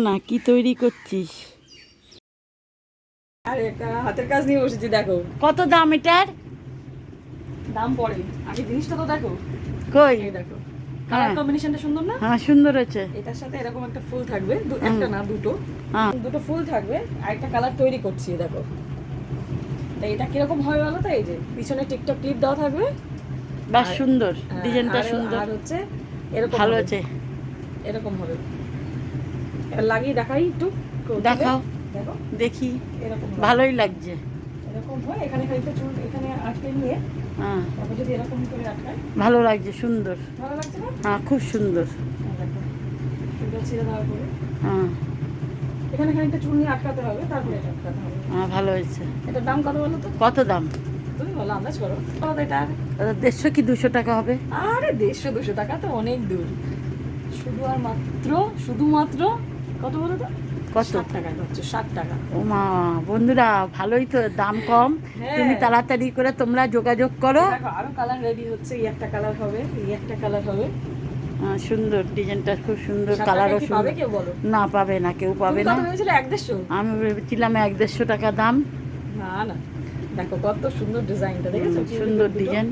না কি তৈরি করছিস? আর একটা হাতের কাজ নিয়ে বসেছি, দেখো কত দাম এটার? দাম পড়ে, আগে জিনিসটা তো দেখো। কই? এই দেখো, কালার কম্বিনেশনটা সুন্দর না? হ্যাঁ সুন্দর আছে। এটার সাথে এরকম একটা ফুল থাকবে, একটা না দুটো, হ্যাঁ দুটো ফুল থাকবে আর একটা কালার তৈরি করছি দেখো। তাই এটা কিরকম হয় বলো তো? এই যে পিছনে টিকটক ক্লিপ দেওয়া থাকবে, বেশ আর- সুন্দর, হ্যাঁ, ডিজাইনটা আর সুন্দর, আর হচ্ছে এরকম ভালো হবে, আছে। এরকম হবে। এবার লাগিয়ে দেখাই একটু, দেখাও, দেখো দেখি। এরকম হবে। ভালোই লাগছে। এরকম হয়, এখানে খানিকটা চুল এখানে আটকে নিয়ে হ্যাঁ তারপর যদি এরকম করে আটকায়, ভালো লাগছে, সুন্দর। ভালো লাগছে না? হ্যাঁ খুব সুন্দর। দেখো চুলটা ছেড়ে দেওয়ার পরে হ্যাঁ এখানে খানিকটা চুল নিয়ে আটকাতে হবে, তারপরে এটা আটকাতে হবে। হ্যাঁ ভালো হয়েছে। এটার দাম কত বলো তো? কত দাম? তুমি বলো, আন্দাজ করো কত এটা। 150 কি 200 টাকা হবে? আরে 150-200 টাকা তো অনেক দূর। শুধুমাত্র কত বলো তো? কত? 60 টাকা হচ্ছে, 60 টাকা। ও মা, বন্ধুরা ভালোই তো, দাম কম। হ্যাঁ। তুমি তাড়াতাড়ি করে তোমরা যোগাযোগ করো। দেখো আরো কালার রেডি হচ্ছে, এই একটা কালার হবে, এই একটা কালার হবে। সুন্দর, ডিজাইনটা খুব সুন্দর, 60 কালারও টাকায় কি পাবে সুন্দর। কেউ বলো? না পাবে না, কেউ পাবে তুমি না। কত ভেবেছিলে? 1-150? আমি ভেবেছিলাম 150 টাকা দাম। না না, দেখো কত সুন্দর ডিজাইনটা, দেখেছো? সুন্দর ডিজাইন,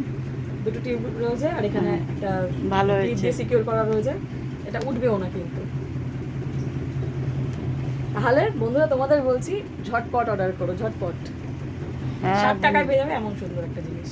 দুটো টিউব রয়েছে আর এখানে একটা ভালো ক্লিপ হয়েছে। দিয়ে সিকিউর করা রয়েছে। এটা উঠবেও না কিন্তু। তাহলে বন্ধুরা তোমাদের বলছি, ঝটপট অর্ডার করো, ঝটপট। হ্যাঁ 60 টাকায় পেয়ে যাবে এমন সুন্দর একটা জিনিস।